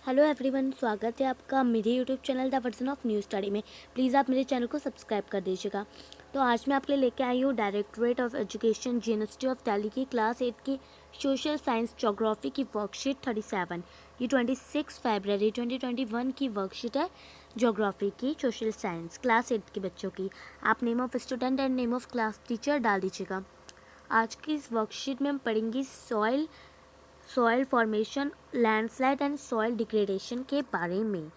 Hello everyone, स्वागत है आपका मेरे YouTube channel the version of new study में। प्लीज़ आप मेरे चैनल को सब्सक्राइब कर दीजिएगा। तो आज मैं आपके लिए लेके आई हूँ directorate of education university of Delhi की क्लास 8 की सोशल साइंस ज्योग्राफी की वर्कशीट 37। ये 26 फरवरी 2021 की वर्कशीट है ज्योग्राफी की सोशल साइंस क्लास 8 के बच्चों की। आप name of student and name of class teacher डाल दीजिएगा। आज की इस वर्कशीट में हम पढ़ेंगे soil formation, landslide and soil degradation के बारे में।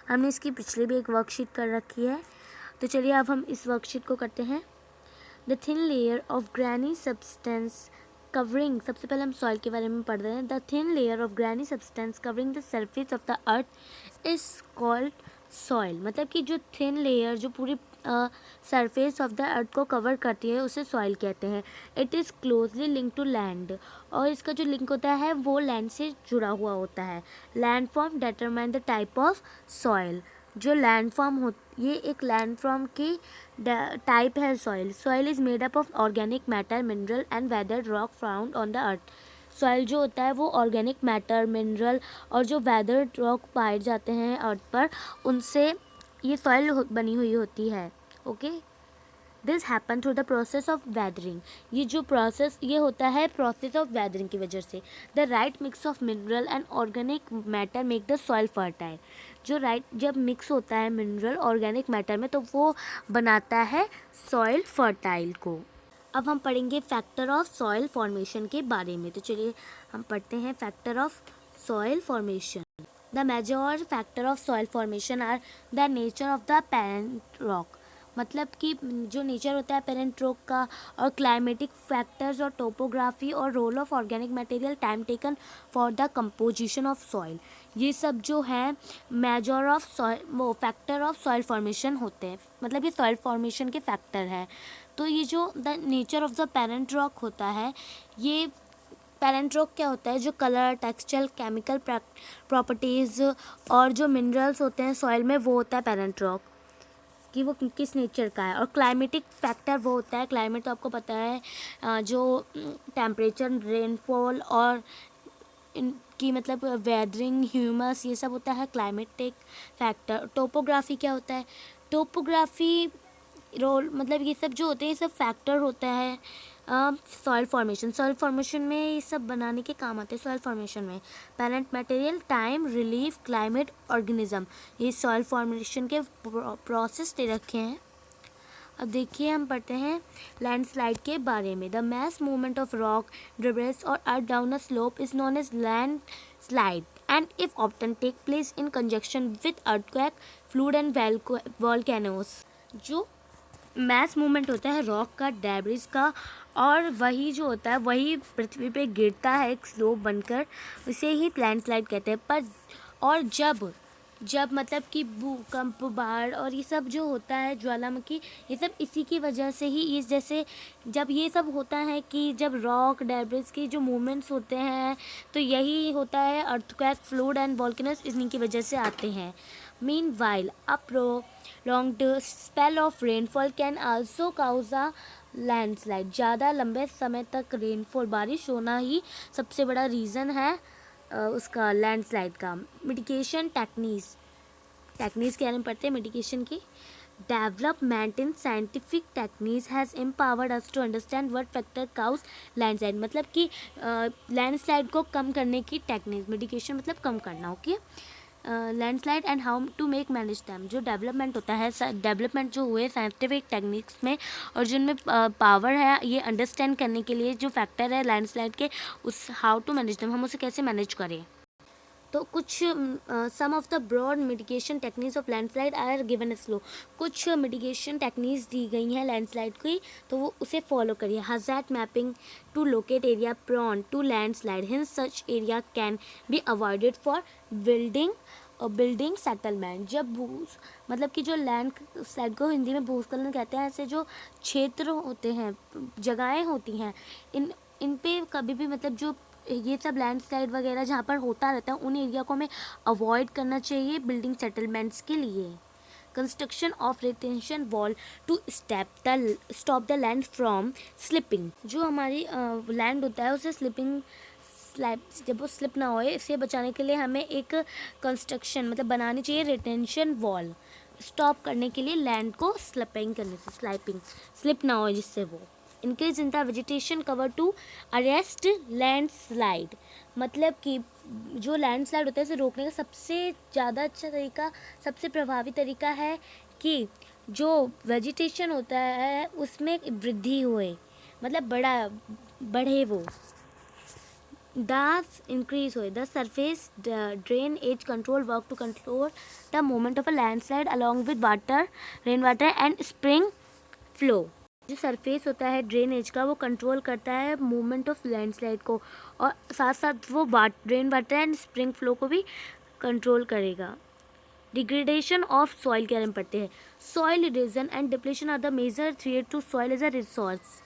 हमने इसकी पिछली भी एक वर्कशीट कर रखी है, तो चलिए अब हम इस वर्कशीट को करते हैं। The thin layer of granny substance covering, सबसे पहले हम सॉइल के बारे में पढ़ रहे हैं। The thin layer of granny substance covering the surface of the earth is called soil. मतलब कि जो थिन लेयर जो पूरी सरफेस ऑफ द अर्थ को कवर करती है उसे सॉइल कहते हैं। It is closely link to land, और इसका जो लिंक होता है वो लैंड से जुड़ा हुआ होता है। Land form determine the type of soil. जो लैंड फॉर्म हो, ये एक लैंड फॉर्म की टाइप है soil. Soil is made up of organic matter, mineral and weathered rock found on the earth. Soil जो होता है वो ऑर्गेनिक मैटर, मिनरल और जो वेदर्ड रॉक पाए जाते हैं अर्थ पर, उनसे ये सॉइल बनी हुई होती है। Okay, this happen through the process of weathering. ये जो प्रोसेस ये होता है प्रोसेस ऑफ वेदरिंग की वजह से। The right mix of mineral and organic matter make the soil fertile. जो जब मिक्स होता है मिनरल ऑर्गेनिक मैटर में, तो वो बनाता है सॉइल फर्टाइल को। अब हम पढ़ेंगे फैक्टर ऑफ सॉइल फॉर्मेशन के बारे में। तो चलिए हम पढ़ते हैं factor of soil formation. The major factor of soil formation are the nature of the parent rock. मतलब कि जो नेचर होता है पेरेंट रॉक का, और क्लाइमेटिक फैक्टर्स और टोपोग्राफी और role of organic material, time taken for the composition of soil, ये सब जो है मेजर ऑफ सॉइल वो फैक्टर ऑफ सॉइल फॉर्मेशन होते हैं। मतलब ये सॉइल फॉर्मेशन के फैक्टर है। तो ये जो the nature of the parent rock होता है, ये पेरेंट रॉक क्या होता है, जो कलर, टेक्सचर, केमिकल प्रॉपर्टीज़ और जो मिनरल्स होते हैं सॉइल में, वो होता है पेरेंट रॉक कि वो किस नेचर का है। और क्लाइमेटिक फैक्टर वो होता है, क्लाइमेट तो आपको पता है, जो टेम्परेचर, रेनफॉल और इनकी मतलब वेदरिंग, ह्यूमस, ये सब होता है क्लाइमेटिक फैक्टर। टोपोग्राफी क्या होता है, टोपोग्राफी रोल मतलब ये सब जो होते हैं ये सब फैक्टर होता है सॉइल फॉर्मेशन में। ये सब बनाने के काम आते हैं सॉइल फॉर्मेशन में। Parent material, time, relief, climate, organism, ये सॉइल फॉर्मेशन के प्रोसेस दे रखे हैं। अब देखिए हम पढ़ते हैं लैंडस्लाइड के बारे में। The mass movement of rock, debris और earth down a slope is known as landslide and if often take place in conjunction with earthquake, flood and volcanoes. जो मैस मूवमेंट होता है रॉक का, डेब्रिस का, और वही जो होता है वही पृथ्वी पे गिरता है एक स्लोप बनकर, उसे ही लैंडस्लाइड कहते हैं। पर और जब जब मतलब कि भूकंप, बाढ़ और ये सब जो होता है, ज्वालामुखी, ये सब इसी की वजह से ही, इस जैसे जब ये सब होता है कि जब रॉक डेब्रिस की जो मूवमेंट्स होते हैं, तो यही होता है अर्थक्वेक, फ्लूड एंड वॉल्केनोस, इन्हीं की वजह से आते हैं। Meanwhile, a prolonged spell of rainfall can also cause a landslide. ज़्यादा लंबे समय तक रेनफॉल, बारिश होना ही सबसे बड़ा रीज़न है उसका लैंडस्लाइड का। मिटिगेशन टेक्निक्स के बारे में पढ़ते हैं मिटिगेशन की। Development in scientific techniques has empowered us to understand what factor cause landslide. मतलब कि लैंडस्लाइड को कम करने की टेक्निक, मिटिगेशन मतलब कम करना। Okay, landslide and how to make manage them. जो डेवलपमेंट होता है, डेवलपमेंट जो हुए साइंटिफिक टेक्निक्स में, और जिनमें पावर है ये अंडरस्टैंड करने के लिए, जो फैक्टर है लैंडस्लाइड के, उस हाउ टू मैनेज दैम, हम उसे कैसे मैनेज करें। तो कुछ some of the broad mitigation techniques of landslide are given slow. कुछ मिटिगेशन टेक्निक्स दी गई हैं लैंडस्लाइड की, तो वो उसे फॉलो करिए। Hazard mapping to locate area prone to landslide, hence such area can be avoided for building settlement. जब मतलब कि जो लैंड स्लाइड को हिंदी में भूस्खलन कहते हैं, ऐसे जो क्षेत्र होते हैं, जगहें होती हैं, इन पे कभी भी मतलब जो ये सब लैंडस्लाइड वगैरह जहाँ पर होता रहता है, उन एरिया को हमें अवॉइड करना चाहिए बिल्डिंग सेटलमेंट्स के लिए। Construction of retention wall to stop the land from slipping. जो हमारी लैंड होता है उसे स्लिपिंग जब वो स्लिप ना होए, इसे बचाने के लिए हमें एक कंस्ट्रक्शन मतलब बनानी चाहिए, रिटेंशन वॉल, स्टॉप करने के लिए लैंड को स्लिपिंग करने से, स्लिप ना हो जिससे वो। Increase in the vegetation cover to arrest landslide, मतलब कि जो लैंडस्लाइड होता है इसे रोकने का सबसे ज़्यादा अच्छा तरीका, सबसे प्रभावी तरीका है कि जो वेजिटेशन होता है उसमें वृद्धि होए, मतलब बढ़े वो, thus increase होए। The surface drainage control work to control the movement of a landslide along with rainwater and spring flow। जो सरफेस होता है ड्रेनेज का वो कंट्रोल करता है मूवमेंट ऑफ लैंडस्लाइड को, और साथ साथ वो rain water and spring flow को भी कंट्रोल करेगा। डिग्रेडेशन ऑफ सॉइल के बारे में पढ़ते हैं। Soil erosion and depletion are the major threat to soil as a resource.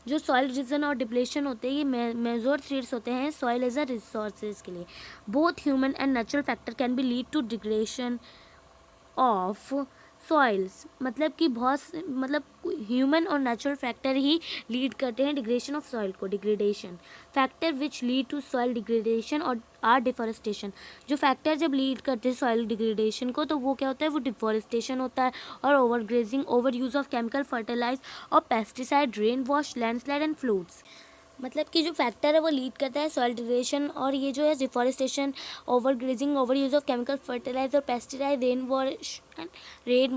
जो सॉइल इरोजन और डिप्लेशन होते हैं ये मेजर थ्रेट्स होते हैं सॉइल एज अ रिसोर्सेज के लिए। Both human and natural factor can be lead to degradation of soils, मतलब कि मतलब ह्यूमन और नेचुरल फैक्टर ही लीड करते हैं डिग्रेडेशन ऑफ सॉइल को। Degradation factor which lead to soil degradation और आर डिफॉरेस्टेशन। जो फैक्टर जब लीड करते हैं सॉइल डिग्रेडेशन को तो वो क्या होता है, वो डिफॉरेस्टेशन होता है, और overgrazing, overuse of chemical fertilize और pesticide, rain wash, landslide and floods. मतलब कि जो फैक्टर है वो लीड करता है सॉइल डिग्रेडेशन, और ये जो है deforestation, overgrazing, overuse of chemical fertilize और pesticide, rain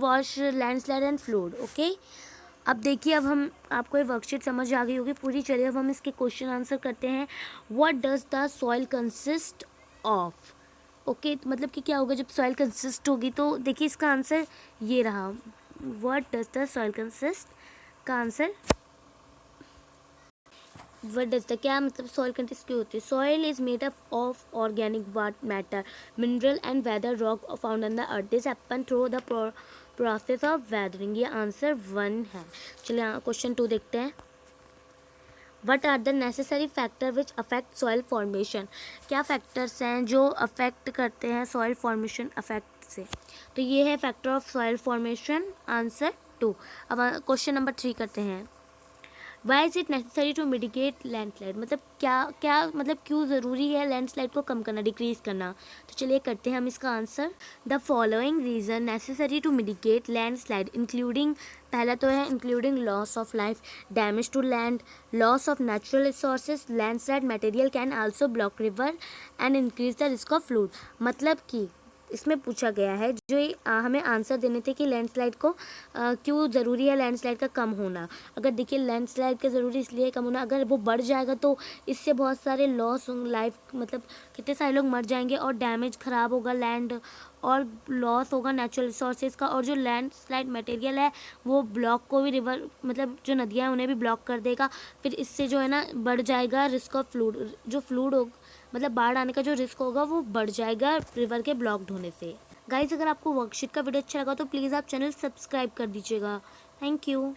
wash, landslide and flood. Okay, अब देखिए, अब हम आपको ये वर्कशीट समझ आ गई होगी पूरी। चलिए अब हम इसके क्वेश्चन आंसर करते हैं। What does the soil consist of. Okay, मतलब कि क्या होगा जब सॉइल कंसिस्ट होगी, तो देखिए इसका आंसर ये रहा। What does the soil consist का आंसर वट डज द, क्या मतलब सॉइल कंसिस्ट क्यों होती है। Soil is made up of organic matter, mineral and weather rock found in the earth. This happen through the process of weathering. ये answer 1 है। चलिए question 2 देखते हैं। What are the necessary factor which affect soil formation. क्या factors हैं जो affect करते हैं सॉइल फॉर्मेशन अफेक्ट से। तो ये है factor of soil formation, answer 2। अब क्वेश्चन नंबर 3 करते हैं। Why is it necessary to mitigate landslide, मतलब क्या मतलब क्यों ज़रूरी है लैंडस्लाइड को कम करना, डिक्रीज़ करना। तो चलिए करते हैं हम इसका answer. The following reason necessary to mitigate landslide including, पहला तो है including loss of life, damage to land, loss of natural resources, landslide material can also block river and increase the risk of flood. मतलब कि इसमें पूछा गया है जो हमें आंसर देने थे कि लैंडस्लाइड को क्यों ज़रूरी है लैंडस्लाइड का कम होना। अगर देखिए लैंडस्लाइड का ज़रूरी इसलिए कम होना, अगर वो बढ़ जाएगा तो इससे बहुत सारे लॉस लाइफ, मतलब कितने सारे लोग मर जाएंगे, और डैमेज ख़राब होगा लैंड, और लॉस होगा नेचुरल रिसोर्सेज का, और जो लैंडस्लाइड मटेरियल है वो ब्लॉक को भी, रिवर मतलब जो नदियाँ हैं उन्हें भी ब्लॉक कर देगा। फिर इससे जो है ना बढ़ जाएगा रिस्क ऑफ फ्लूड, जो फ्लूड हो मतलब बाढ़ आने का जो रिस्क होगा वो बढ़ जाएगा रिवर के ब्लॉक्ड होने से। गाइस, अगर आपको वर्कशीट का वीडियो अच्छा लगा तो प्लीज़ आप चैनल सब्सक्राइब कर दीजिएगा। Thank you.